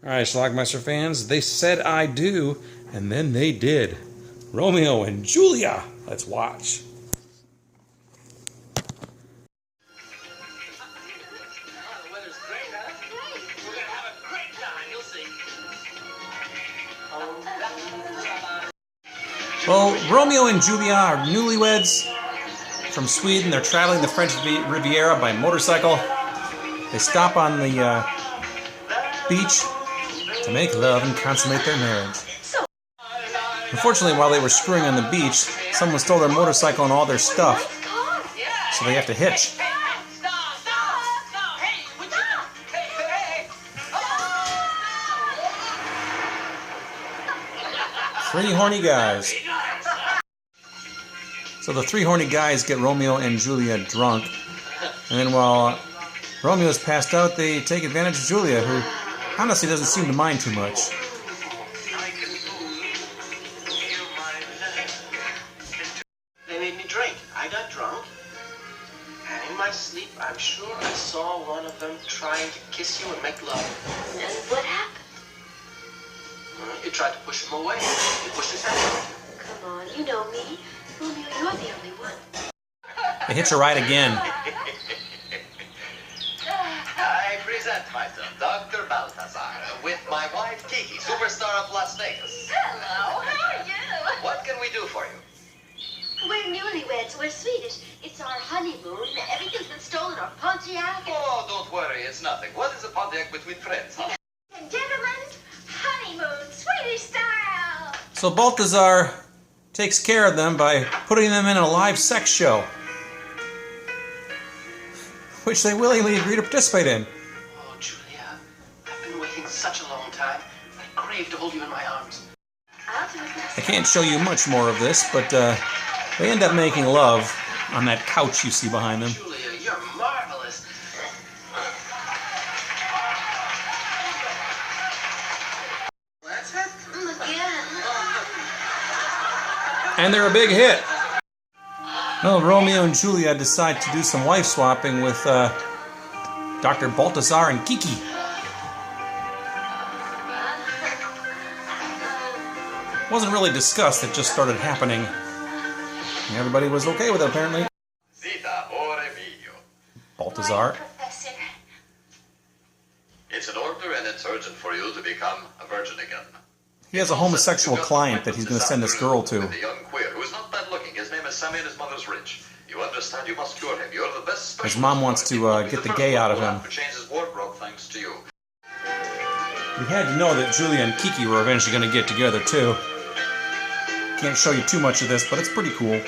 Alright, Schlockmeister fans, they said I do, and then they did. Romeo and Julia! Let's watch. Well, Romeo and Julia are newlyweds from Sweden. They're traveling the French Riviera by motorcycle. They stop on the beach to make love and consummate their marriage. Unfortunately, while they were screwing on the beach, someone stole their motorcycle and all their stuff, so they have to hitch. Three horny guys. So the three horny guys get Romeo and Julia drunk, and then while Romeo's passed out, they take advantage of Julia, who honestly doesn't seem to mind too much. They made me drink. I got drunk, and in my sleep, I'm sure I saw one of them trying to kiss you and make love. And what happened? You tried to push him away. You pushed his hand away. Come on, you know me. Romeo, you're the only one. They hitch a ride again. I present myself, Dr. Balthazar, with my wife Kiki, superstar of Las Vegas. Hello, how are you? What can we do for you? We're newlyweds. We're Swedish. It's our honeymoon. Everything's been stolen. Our Pontiac. Oh, don't worry, it's nothing. What is a Pontiac between friends, huh? And gentlemen, honeymoon, Swedish style. So Balthazar takes care of them by putting them in a live sex show, which they willingly agree to participate in. Oh, Julia, I've been waiting such a long time. I crave to hold you in my arms. I can't show you much more of this, but they end up making love on that couch you see behind them. Julia, you're marvelous. Let's have Again. And they're a big hit. Well, Romeo and Julia decide to do some wife swapping with Dr. Balthazar and Kiki. It wasn't really discussed, it just started happening. And everybody was okay with it, apparently. Balthazar. Professor. It's an order and it's urgent for you to become a virgin again. He has a homosexual client that he's going to send this girl to. The young queer who is not bad looking. His name is Sammy and his mother's rich. You understand, you must cure him. You're the best. His mom wants to get the gay out of him. To change his wardrobe thanks to you. We had to know that Julia and Kiki were eventually going to get together too. Can't show you too much of this, but it's pretty cool.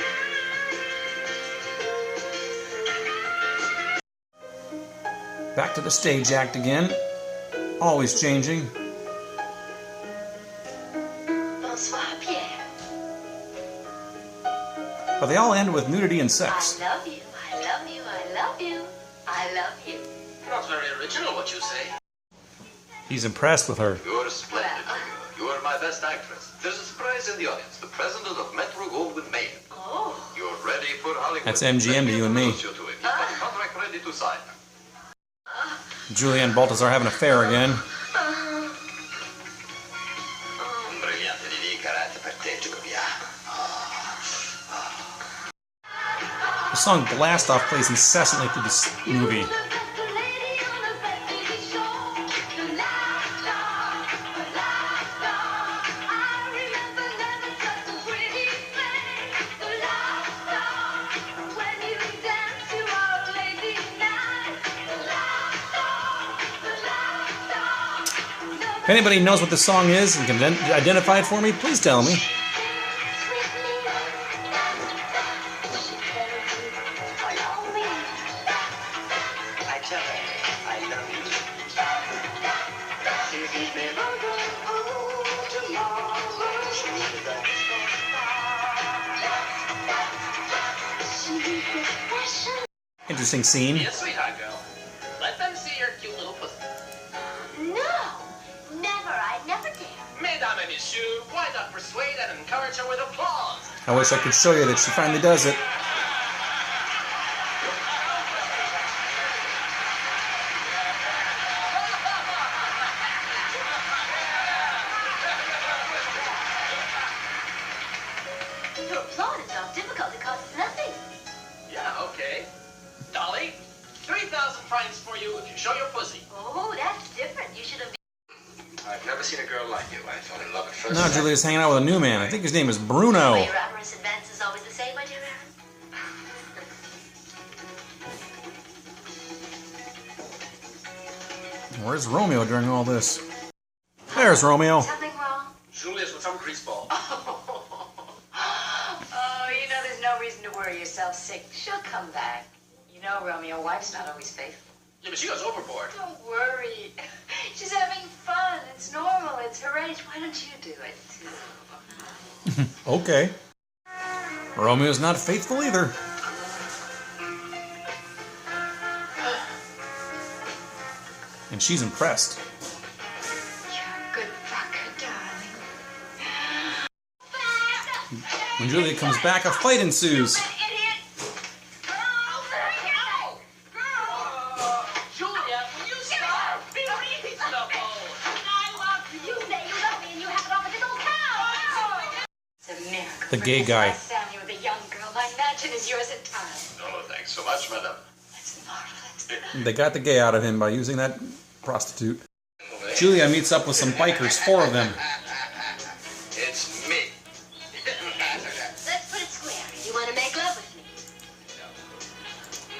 Back to the stage act again. Always changing. Bonsoir, Pierre. But they all end with nudity and sex. I love you. I love you. I love you. I love you. Not very original, what you say. He's impressed with her. You're splendid. You are my best actress. There's a surprise in the audience. The president of Metro Goldwyn Mayer. Oh. You're ready for Hollywood. That's MGM to you and me. You to him. He's got a contract ready to sign. Julia and Balthazar are having an affair again. The song Blast Off plays incessantly through this movie. If anybody knows what the song is and can identify it for me, please tell me. Interesting scene. Yes, sweetheart girl. Let them see your cute little pussy. No. Never. I'd never dare. Mesdames et messieurs, why not persuade and encourage her with applause? I wish I could show you that she finally does it. Dolly, 3,000 francs for you if you show your pussy. Oh, that's different. You should have. I've never seen a girl like you. I fell in love at first Now sight. Julia's hanging out with a new man. I think his name is Bruno. Your amorous advance is always the same, my dear Aaron. Where's Romeo during all this? There's Romeo. Something wrong? Julia's with some greaseball. Oh, you know there's no reason to worry yourself sick. She'll come back. You know, Romeo, wife's not always faithful. Yeah, but she goes overboard. Don't worry. She's having fun. It's normal. It's her age. Why don't you do it, too? Okay. Romeo's not faithful either. And she's impressed. You're a good fucker, darling. When Julia comes back, a fight ensues. Julia, will you stop being reasonable? You say you love me and you have it off with this old cow. It's a miracle. The gay guy. Last time you with a young girl, my mansion is yours in time. Oh, thanks so much, madam. That's marvelous. They got the gay out of him by using that prostitute. Julia meets up with some bikers, 4 of them. It's me. Let's put it square. You want to make love with me?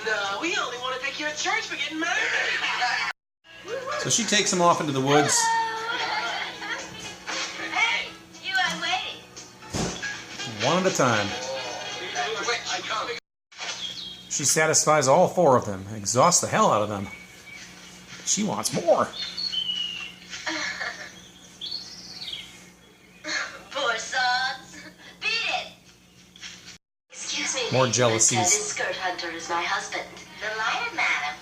No, we only want to take you to church for getting married. So she takes him off into the woods. Hey, you are waiting. One at a time. Wait, I come. She satisfies all 4 of them, exhausts the hell out of them. She wants more. Poor sods. Beat it. Excuse me. More Miss, jealousies. This skirt hunter is my husband. The lion, madam.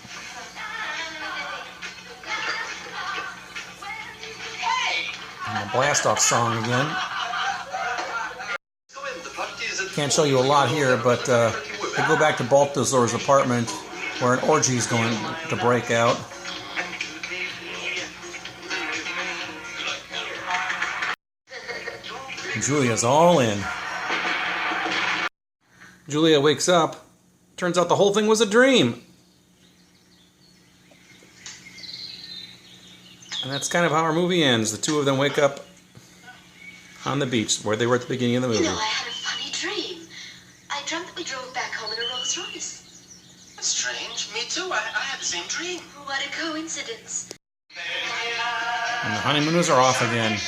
And the blast-off song again. Go in, the party is at Can't show you a lot here, but they go back to Balthazar's apartment where an orgy is going to break out. Julia's all in. Julia wakes up. Turns out the whole thing was a dream. And that's kind of how our movie ends. The 2 of them wake up on the beach where they were at the beginning of the movie. You know, I had a funny dream. I dreamt that we drove back home in a Rolls Royce. That's strange. Me too. I had the same dream. What a coincidence. And the honeymooners are off again.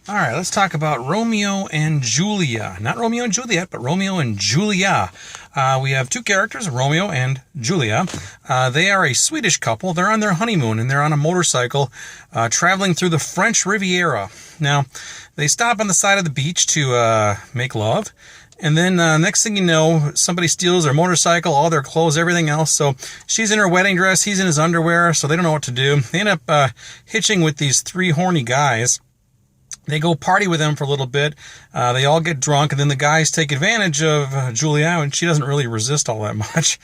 All right, let's talk about Romeo and Julia. Not Romeo and Juliet, but Romeo and Julia. We have 2 characters, Romeo and Julia. They are a Swedish couple. They're on their honeymoon, and they're on a motorcycle traveling through the French Riviera. Now, they stop on the side of the beach to make love. And then next thing you know, somebody steals their motorcycle, all their clothes, everything else. So she's in her wedding dress, he's in his underwear, so they don't know what to do. They end up hitching with these 3 horny guys. They go party with them for a little bit. They all get drunk, and then the guys take advantage of Julia, and she doesn't really resist all that much.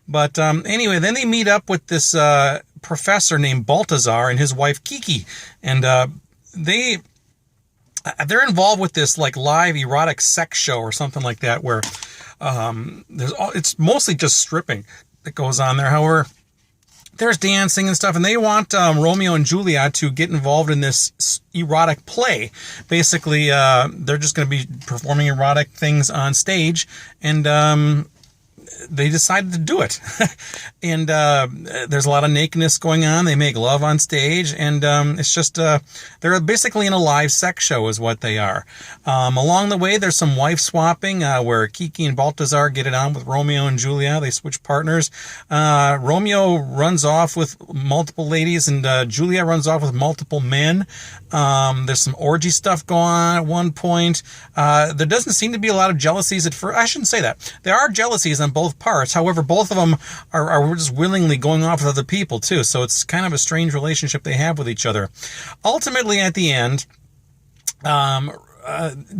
But anyway, then they meet up with this professor named Balthazar and his wife Kiki, and they're involved with this like live erotic sex show or something like that, where it's mostly just stripping that goes on there. However, there's dancing and stuff, and they want Romeo and Julia to get involved in this erotic play. Basically, they're just going to be performing erotic things on stage, and they decided to do it. And there's a lot of nakedness going on. They make love on stage, and it's just they're basically in a live sex show is what they are. Along the way, there's some wife swapping where Kiki and Balthazar get it on with Romeo and Julia. They switch partners. Romeo runs off with multiple ladies, and Julia runs off with multiple men. There's some orgy stuff going on at one point. There doesn't seem to be a lot of jealousies at first. I shouldn't say that. There are jealousies on both parts. However, both of them are just willingly going off with other people too. So it's kind of a strange relationship they have with each other. Ultimately, at the end,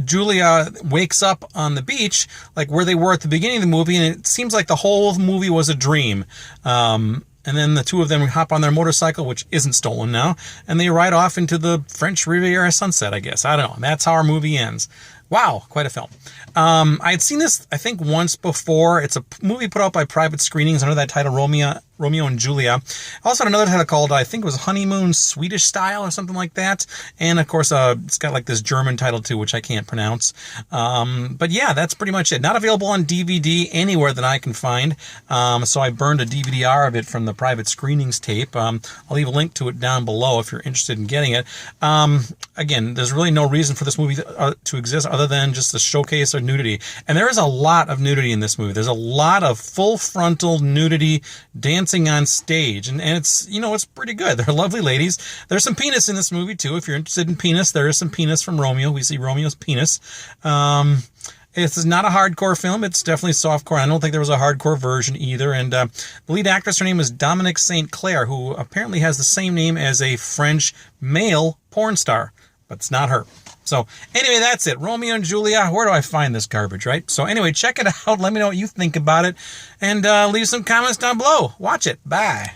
Julia wakes up on the beach, like where they were at the beginning of the movie, and it seems like the whole movie was a dream. And then the two of them hop on their motorcycle, which isn't stolen now, and they ride off into the French Riviera sunset, I guess. I don't know. And that's how our movie ends. Wow, quite a film. I had seen this, I think, once before. It's a movie put out by Private Screenings under that title, Romeo and Julia. Also had another title called, I think it was Honeymoon Swedish Style or something like that. And, of course, it's got like this German title, too, which I can't pronounce. But, yeah, that's pretty much it. Not available on DVD anywhere that I can find. So I burned a DVD-R of it from the Private Screenings tape. I'll leave a link to it down below if you're interested in getting it. Again, there's really no reason for this movie to exist other than just the showcase of nudity. And there is a lot of nudity in this movie. There's a lot of full frontal nudity dancing on stage. And it's, it's pretty good. They're lovely ladies. There's some penis in this movie, too. If you're interested in penis, there is some penis from Romeo. We see Romeo's penis. It's not a hardcore film. It's definitely softcore. I don't think there was a hardcore version either. And the lead actress, her name is Dominique St. Clair, who apparently has the same name as a French male porn star. But it's not her. So anyway, that's it. Romeo and Julia. Where do I find this garbage, right? So anyway, check it out. Let me know what you think about it. And leave some comments down below. Watch it. Bye.